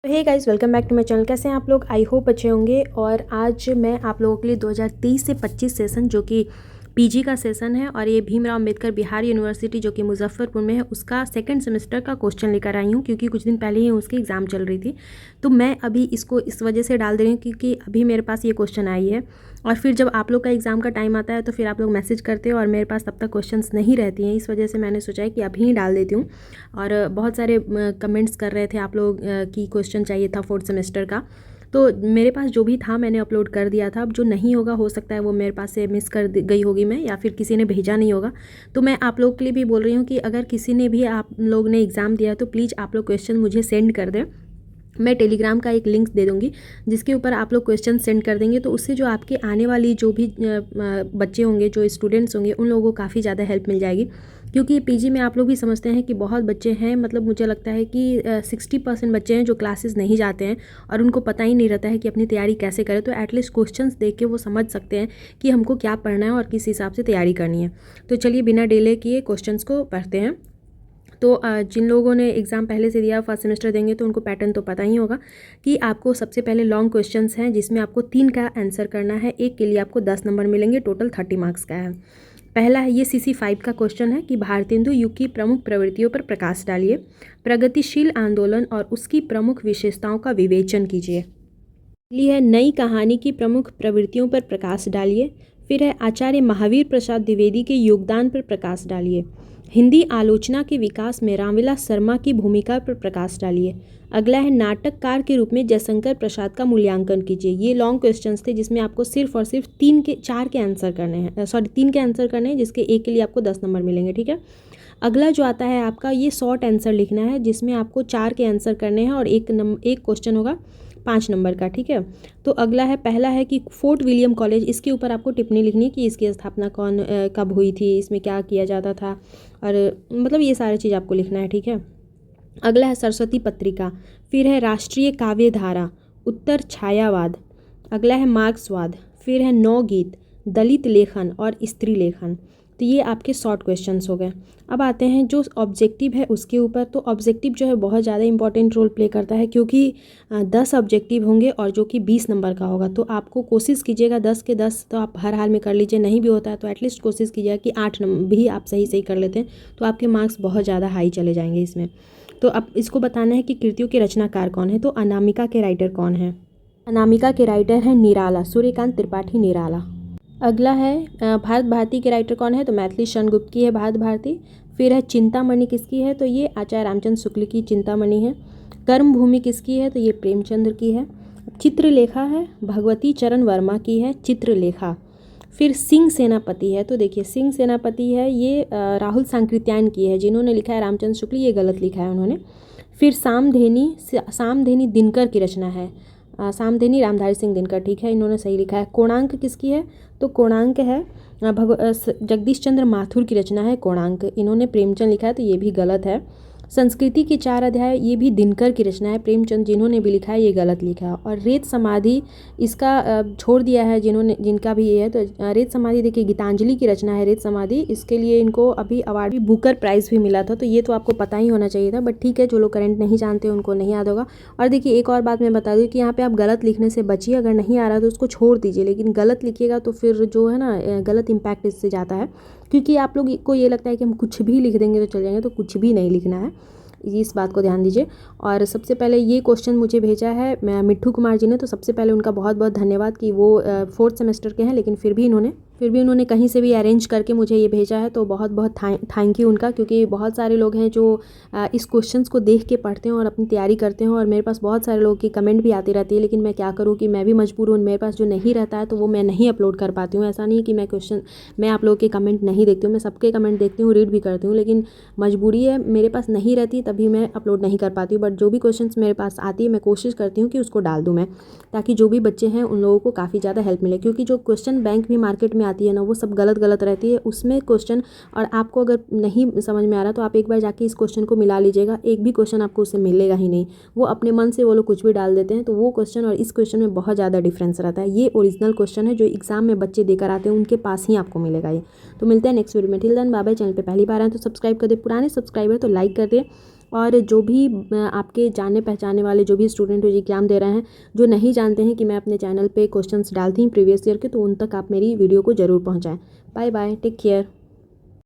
Hey guys, welcome back to my channel. कैसे हैं आप लोग? आई होप अच्छे होंगे। और आज मैं आप लोगों के लिए 2023 से 25 सेशन जो कि पीजी का सेशन है और ये भीमराव अंबेडकर बिहार यूनिवर्सिटी जो कि मुजफ्फरपुर में है उसका सेकंड सेमेस्टर का क्वेश्चन लेकर आई हूँ, क्योंकि कुछ दिन पहले ही उसकी एग्ज़ाम चल रही थी। तो मैं अभी इसको इस वजह से डाल दे रही हूँ क्योंकि अभी मेरे पास ये क्वेश्चन आई है और फिर जब आप लोग का एग्ज़ाम का टाइम आता है तो फिर आप लोग मैसेज करते हो और मेरे पास तब तक क्वेश्चंस नहीं रहती हैं। इस वजह से मैंने सोचा है कि अभी ही डाल देती हूँ। और बहुत सारे कमेंट्स कर रहे थे आप लोग कि क्वेश्चन चाहिए था फोर्थ सेमेस्टर का, तो मेरे पास जो भी था मैंने अपलोड कर दिया था। अब जो नहीं होगा हो सकता है वो मेरे पास से मिस कर गई होगी मैं, या फिर किसी ने भेजा नहीं होगा। तो मैं आप लोग के लिए भी बोल रही हूँ कि अगर किसी ने भी आप लोग ने एग्ज़ाम दिया तो प्लीज़ आप लोग क्वेश्चन मुझे सेंड कर दें। मैं टेलीग्राम का एक लिंक दे दूँगी जिसके ऊपर आप लोग क्वेश्चन सेंड कर देंगे, तो उससे जो आपके आने वाली जो भी बच्चे होंगे, जो स्टूडेंट्स होंगे, उन लोगों को काफ़ी ज़्यादा हेल्प मिल जाएगी। क्योंकि पीजी में आप लोग भी समझते हैं कि बहुत बच्चे हैं, मतलब मुझे लगता है कि 60% बच्चे हैं जो क्लासेस नहीं जाते हैं और उनको पता ही नहीं रहता है कि अपनी तैयारी कैसे करें। तो एटलीस्ट क्वेश्चंस देख के वो समझ सकते हैं कि हमको क्या पढ़ना है और किस हिसाब से तैयारी करनी है। तो चलिए बिना डिले किए क्वेश्चंस को पढ़ते हैं। तो जिन लोगों ने एग्ज़ाम पहले से दिया, फर्स्ट सेमेस्टर देंगे, तो उनको पैटर्न तो पता ही होगा कि आपको सबसे पहले लॉन्ग क्वेश्चंस हैं जिसमें आपको 3 का आंसर करना है। एक के लिए आपको 10 नंबर मिलेंगे, टोटल 30 मार्क्स का है। पहला है, ये CC5 का क्वेश्चन है कि भारतेंदु युग की प्रमुख प्रवृत्तियों पर प्रकाश डालिए। प्रगतिशील आंदोलन और उसकी प्रमुख विशेषताओं का विवेचन कीजिए। अगली है, नई कहानी की प्रमुख प्रवृत्तियों पर प्रकाश डालिए। फिर है, आचार्य महावीर प्रसाद द्विवेदी के योगदान पर प्रकाश डालिए। हिंदी आलोचना के विकास में रामविलास शर्मा की भूमिका पर प्रकाश डालिए। अगला है, नाटककार के रूप में जयशंकर प्रसाद का मूल्यांकन कीजिए। ये लॉन्ग क्वेश्चंस थे जिसमें आपको सिर्फ और सिर्फ 4 के आंसर करने हैं, 3 के आंसर करने हैं, जिसके एक के लिए आपको 10 नंबर मिलेंगे। ठीक है। अगला जो आता है आपका, ये शॉर्ट आंसर लिखना है जिसमें आपको 4 के आंसर करने हैं और एक क्वेश्चन होगा 5 नंबर का। ठीक है। तो अगला है, पहला है कि फोर्ट विलियम कॉलेज, इसके ऊपर आपको टिप्पणी लिखनी है कि इसकी स्थापना कब हुई थी, इसमें क्या किया जाता था, और मतलब ये सारी चीज़ आपको लिखना है। ठीक है। अगला है, सरस्वती पत्रिका। फिर है, राष्ट्रीय काव्य धारा, उत्तर छायावाद। अगला है, मार्क्सवाद। फिर है, नवगीत, दलित लेखन और स्त्री लेखन। तो ये आपके शॉर्ट क्वेश्चंस हो गए। अब आते हैं जो ऑब्जेक्टिव है उसके ऊपर। तो ऑब्जेक्टिव जो है बहुत ज़्यादा इंपॉर्टेंट रोल प्ले करता है, क्योंकि 10 ऑब्जेक्टिव होंगे और जो कि 20 नंबर का होगा। तो आपको कोशिश कीजिएगा 10 के 10 तो आप हर हाल में कर लीजिए, नहीं भी होता है तो एटलीस्ट कोशिश कीजिएगा कि 8 नंबर भी आप सही कर लेते हैं, तो आपके मार्क्स बहुत ज़्यादा हाई चले जाएंगे इसमें। तो अब इसको बताना है कि कृतियों के रचनाकार कौन है। तो अनामिका के राइटर कौन है? अनामिका के राइटर हैं निराला, सूर्यकांत त्रिपाठी निराला। अगला है, भारत भारती के राइटर कौन है? तो मैथिली शरण गुप्त की है भारत भारती। फिर है, चिंतामणि किसकी है? तो ये आचार्य रामचंद्र शुक्ल की चिंतामणि है। कर्मभूमि किसकी है? तो ये प्रेमचंद्र की है। चित्रलेखा है, भगवती चरण वर्मा की है चित्रलेखा। फिर सिंह सेनापति है, तो देखिए सिंह सेनापति है ये राहुल सांकृत्यायन की है, जिन्होंने लिखा है रामचंद्र शुक्ल, ये गलत लिखा है उन्होंने। फिर सामधेनी दिनकर की रचना है, सामधेनी रामधारी सिंह दिनकर, ठीक है, इन्होंने सही लिखा है। कोणांक किसकी है? तो कोणांक है जगदीश चंद्र माथुर की रचना है कोणांक, इन्होंने प्रेमचंद लिखा है, तो ये भी गलत है। संस्कृति के 4 अध्याय, ये भी दिनकर की रचना है, प्रेमचंद जिन्होंने भी लिखा है, ये गलत लिखा है। और रेत समाधि, इसका छोड़ दिया है जिनका भी ये है। तो रेत समाधि देखिए गीतांजलि की रचना है रेत समाधि, इसके लिए इनको अभी अवार्ड भी, बुकर प्राइज़ भी मिला था, तो ये तो आपको पता ही होना चाहिए था। बट ठीक है, जो लोग करंट नहीं जानते उनको नहीं याद होगा। और देखिए एक और बात मैं बता दूँ कि यहाँ पे आप गलत लिखने से बचिए, अगर नहीं आ रहा तो उसको छोड़ दीजिए, लेकिन गलत लिखिएगा तो फिर जो है ना गलत इम्पैक्ट इससे जाता है, क्योंकि आप लोग को ये लगता है कि हम कुछ भी लिख देंगे तो चल जाएंगे, तो कुछ भी नहीं लिखना है, इस बात को ध्यान दीजिए। और सबसे पहले ये क्वेश्चन मुझे भेजा है मिट्ठू कुमार जी ने, तो सबसे पहले उनका बहुत बहुत धन्यवाद कि वो 4th सेमेस्टर के हैं, लेकिन फिर भी उन्होंने कहीं से भी अरेंज करके मुझे ये भेजा है, तो बहुत बहुत थैंक यू उनका। क्योंकि बहुत सारे लोग हैं जो इस क्वेश्चंस को देख के पढ़ते हैं और अपनी तैयारी करते हैं, और मेरे पास बहुत सारे लोगों की कमेंट भी आती रहती है, लेकिन मैं क्या करूँ कि मैं भी मजबूर हूँ, मेरे पास जो नहीं रहता है तो वो मैं नहीं अपलोड कर पाती हूँ। ऐसा नहीं कि मैं आप लोगों के कमेंट नहीं देखती हूँ, मैं सबके कमेंट देखती हूँ, रीड भी करती हूँ, लेकिन मजबूरी है, मेरे पास नहीं रहती तभी मैं अपलोड नहीं कर पाती हूँ। बट जो भी क्वेश्चंस मेरे पास आती है मैं कोशिश करती हूँ कि उसको डाल दूँ मैं, ताकि जो भी बच्चे हैं उन लोगों को काफ़ी ज़्यादा हेल्प मिले। क्योंकि जो क्वेश्चन बैंक भी मार्केट में आती है ना, वो सब गलत रहती है उसमें क्वेश्चन, और आपको अगर नहीं समझ में आ रहा तो आप एक बार जाके इस क्वेश्चन को मिला लीजिएगा, एक भी क्वेश्चन आपको उससे मिलेगा ही नहीं। वो अपने मन से वो लोग कुछ भी डाल देते हैं, तो वो क्वेश्चन और इस क्वेश्चन में बहुत ज़्यादा डिफरेंस रहता है। ये ओरिजिनल क्वेश्चन है जो एग्जाम में बच्चे देकर आते हैं, उनके पास ही आपको मिलेगा ये। तो मिलते हैं नेक्स्ट वीडियो में। Till then bye bye. Channel पे पहली बार आए तो सब्सक्राइब कर दे, पुराने सब्सक्राइबर तो लाइक कर दे, और जो भी आपके जाने पहचाने वाले जो भी स्टूडेंट जो एग्ज़ाम दे रहे हैं, जो नहीं जानते हैं कि मैं अपने चैनल पे क्वेश्चंस डालती हूँ प्रीवियस ईयर के, तो उन तक आप मेरी वीडियो को ज़रूर पहुँचाएँ। Bye bye, take care.